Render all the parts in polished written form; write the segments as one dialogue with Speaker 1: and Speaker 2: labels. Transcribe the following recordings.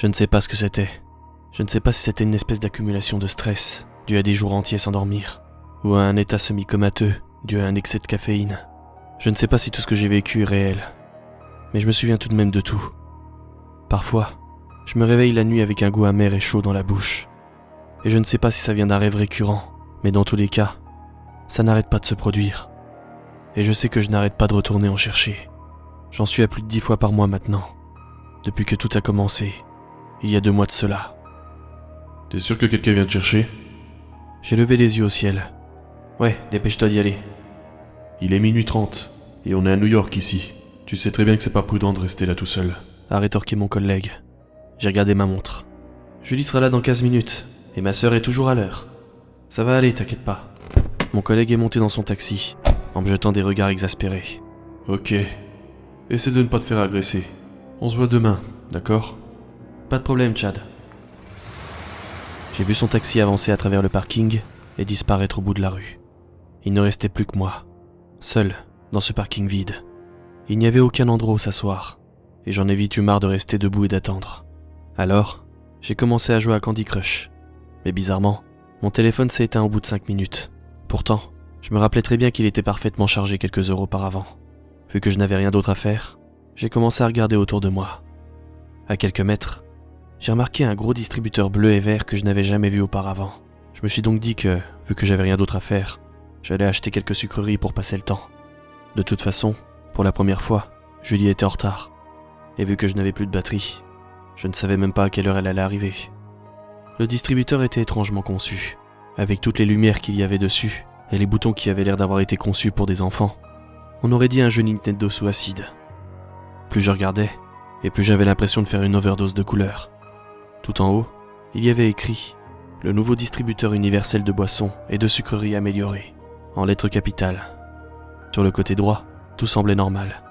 Speaker 1: Je ne sais pas ce que c'était. Je ne sais pas si c'était une espèce d'accumulation de stress, due à des jours entiers sans dormir, ou à un état semi-comateux, dû à un excès de caféine. Je ne sais pas si tout ce que j'ai vécu est réel, mais je me souviens tout de même de tout. Parfois, je me réveille la nuit avec un goût amer et chaud dans la bouche. Et je ne sais pas si ça vient d'un rêve récurrent, mais dans tous les cas, ça n'arrête pas de se produire. Et je sais que je n'arrête pas de retourner en chercher. J'en suis à plus de 10 fois par mois maintenant, depuis que tout a commencé, il y a 2 mois de cela.
Speaker 2: T'es sûr que quelqu'un vient te chercher?
Speaker 1: J'ai levé les yeux au ciel. Ouais, dépêche-toi d'y aller.
Speaker 2: Il est minuit 30, et on est à New York ici. Tu sais très bien que c'est pas prudent de rester là tout seul.
Speaker 1: A rétorqué mon collègue. J'ai regardé ma montre. Julie sera là dans 15 minutes, et ma sœur est toujours à l'heure. Ça va aller, t'inquiète pas. Mon collègue est monté dans son taxi, en me jetant des regards exaspérés.
Speaker 2: Ok. Essaie de ne pas te faire agresser. On se voit demain, d'accord?
Speaker 1: Pas de problème, Chad. J'ai vu son taxi avancer à travers le parking et disparaître au bout de la rue. Il ne restait plus que moi, seul, dans ce parking vide. Il n'y avait aucun endroit où s'asseoir, et j'en ai vite eu marre de rester debout et d'attendre. Alors, j'ai commencé à jouer à Candy Crush. Mais bizarrement, mon téléphone s'est éteint au bout de 5 minutes. Pourtant, je me rappelais très bien qu'il était parfaitement chargé quelques heures auparavant. Vu que je n'avais rien d'autre à faire, j'ai commencé à regarder autour de moi. À quelques mètres, j'ai remarqué un gros distributeur bleu et vert que je n'avais jamais vu auparavant. Je me suis donc dit que, vu que j'avais rien d'autre à faire, j'allais acheter quelques sucreries pour passer le temps. De toute façon, pour la première fois, Julie était en retard. Et vu que je n'avais plus de batterie, je ne savais même pas à quelle heure elle allait arriver. Le distributeur était étrangement conçu, avec toutes les lumières qu'il y avait dessus, et les boutons qui avaient l'air d'avoir été conçus pour des enfants. On aurait dit un jeu Nintendo sous acide. Plus je regardais, et plus j'avais l'impression de faire une overdose de couleurs. Tout en haut, il y avait écrit « Le nouveau distributeur universel de boissons et de sucreries améliorées », en lettres capitales. Sur le côté droit, tout semblait normal.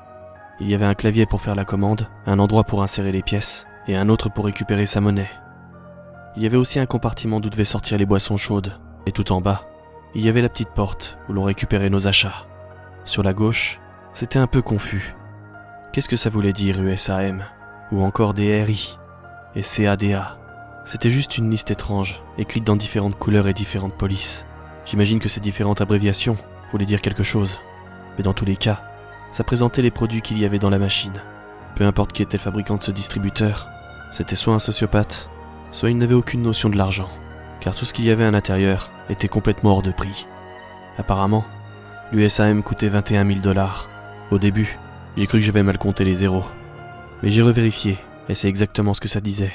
Speaker 1: Il y avait un clavier pour faire la commande, un endroit pour insérer les pièces, et un autre pour récupérer sa monnaie. Il y avait aussi un compartiment d'où devaient sortir les boissons chaudes, et tout en bas, il y avait la petite porte où l'on récupérait nos achats. Sur la gauche, c'était un peu confus. Qu'est-ce que ça voulait dire USAM, ou encore DRI, et CADA? C'était juste une liste étrange, écrite dans différentes couleurs et différentes polices. J'imagine que ces différentes abréviations voulaient dire quelque chose, mais dans tous les cas, ça présentait les produits qu'il y avait dans la machine. Peu importe qui était le fabricant de ce distributeur, c'était soit un sociopathe, soit il n'avait aucune notion de l'argent, car tout ce qu'il y avait à l'intérieur était complètement hors de prix. Apparemment, l'USAM coûtait 21 000 $. Au début, j'ai cru que j'avais mal compté les zéros. Mais j'ai revérifié, et c'est exactement ce que ça disait.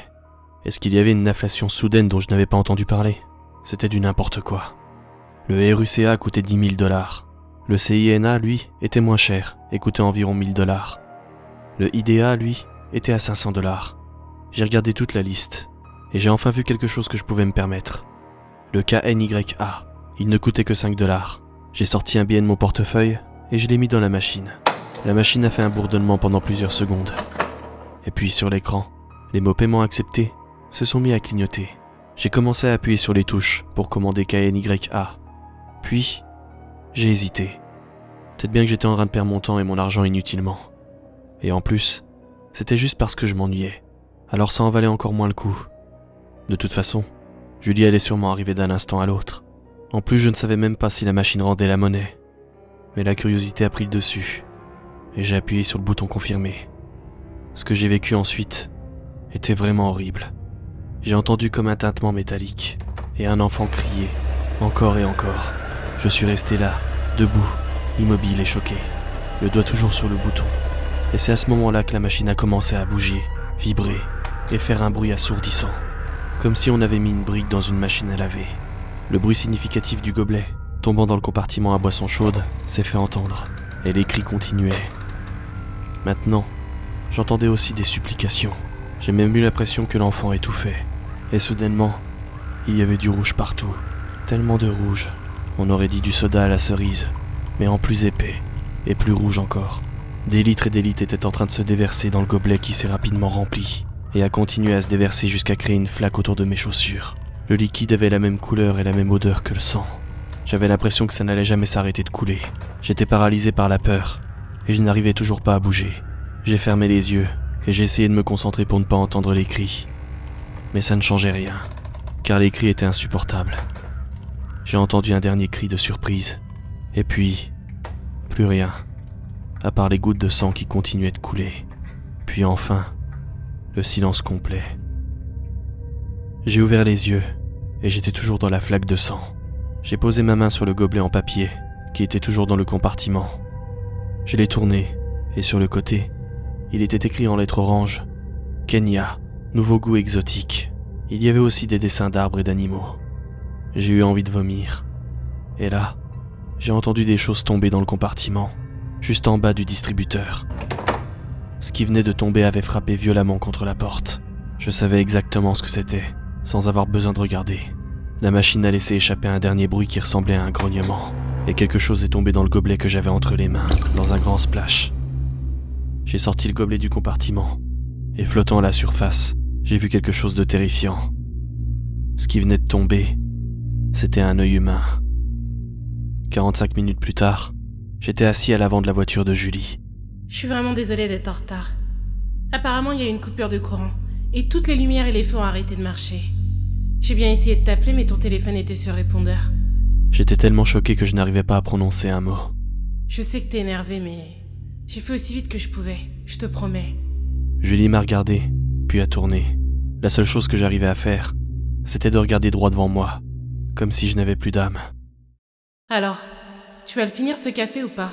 Speaker 1: Est-ce qu'il y avait une inflation soudaine dont je n'avais pas entendu parler? C'était du n'importe quoi. Le RUCA coûtait 10 000 $. Le CINA, lui, était moins cher, et coûtait environ 1 000 $. Le IDA, lui, était à 500 $. J'ai regardé toute la liste, et j'ai enfin vu quelque chose que je pouvais me permettre. Le KNYA, il ne coûtait que 5 $. J'ai sorti un billet de mon portefeuille, et je l'ai mis dans la machine. La machine a fait un bourdonnement pendant plusieurs secondes. Et puis sur l'écran, les mots paiement acceptés se sont mis à clignoter. J'ai commencé à appuyer sur les touches pour commander KNYA. Puis, j'ai hésité. Peut-être bien que j'étais en train de perdre mon temps et mon argent inutilement. Et en plus, c'était juste parce que je m'ennuyais. Alors ça en valait encore moins le coup. De toute façon, Julie allait sûrement arriver d'un instant à l'autre. En plus, je ne savais même pas si la machine rendait la monnaie. Mais la curiosité a pris le dessus. Et j'ai appuyé sur le bouton confirmer. Ce que j'ai vécu ensuite était vraiment horrible. J'ai entendu comme un tintement métallique, et un enfant crier, encore et encore. Je suis resté là, debout, immobile et choqué, le doigt toujours sur le bouton. Et c'est à ce moment-là que la machine a commencé à bouger, vibrer, et faire un bruit assourdissant, comme si on avait mis une brique dans une machine à laver. Le bruit significatif du gobelet, tombant dans le compartiment à boisson chaude, s'est fait entendre, et les cris continuaient. Maintenant, j'entendais aussi des supplications. J'ai même eu l'impression que l'enfant étouffait. Et soudainement, il y avait du rouge partout. Tellement de rouge. On aurait dit du soda à la cerise, mais en plus épais, et plus rouge encore. Des litres et des litres étaient en train de se déverser dans le gobelet qui s'est rapidement rempli, et a continué à se déverser jusqu'à créer une flaque autour de mes chaussures. Le liquide avait la même couleur et la même odeur que le sang. J'avais l'impression que ça n'allait jamais s'arrêter de couler. J'étais paralysé par la peur, et je n'arrivais toujours pas à bouger. J'ai fermé les yeux, et j'ai essayé de me concentrer pour ne pas entendre les cris. Mais ça ne changeait rien, car les cris étaient insupportables. J'ai entendu un dernier cri de surprise, et puis, plus rien, à part les gouttes de sang qui continuaient de couler. Puis enfin, le silence complet. J'ai ouvert les yeux, et j'étais toujours dans la flaque de sang. J'ai posé ma main sur le gobelet en papier, qui était toujours dans le compartiment. Je l'ai tourné, et sur le côté, il était écrit en lettres oranges « Kenya, nouveau goût exotique ». Il y avait aussi des dessins d'arbres et d'animaux. J'ai eu envie de vomir. Et là, j'ai entendu des choses tomber dans le compartiment, juste en bas du distributeur. Ce qui venait de tomber avait frappé violemment contre la porte. Je savais exactement ce que c'était, sans avoir besoin de regarder. La machine a laissé échapper un dernier bruit qui ressemblait à un grognement, et quelque chose est tombé dans le gobelet que j'avais entre les mains, dans un grand splash. J'ai sorti le gobelet du compartiment, et flottant à la surface, j'ai vu quelque chose de terrifiant. Ce qui venait de tomber, c'était un œil humain. 45 minutes plus tard, j'étais assis à l'avant de la voiture de Julie.
Speaker 3: Je suis vraiment désolée d'être en retard. Apparemment, il y a eu une coupure de courant, et toutes les lumières et les feux ont arrêté de marcher. J'ai bien essayé de t'appeler, mais ton téléphone était sur répondeur.
Speaker 1: J'étais tellement choqué que je n'arrivais pas à prononcer un mot.
Speaker 3: Je sais que t'es énervé, mais j'ai fait aussi vite que je pouvais, je te promets.
Speaker 1: Julie m'a regardé, puis a tourné. La seule chose que j'arrivais à faire, c'était de regarder droit devant moi, comme si je n'avais plus d'âme.
Speaker 3: Alors, tu vas le finir ce café ou pas ?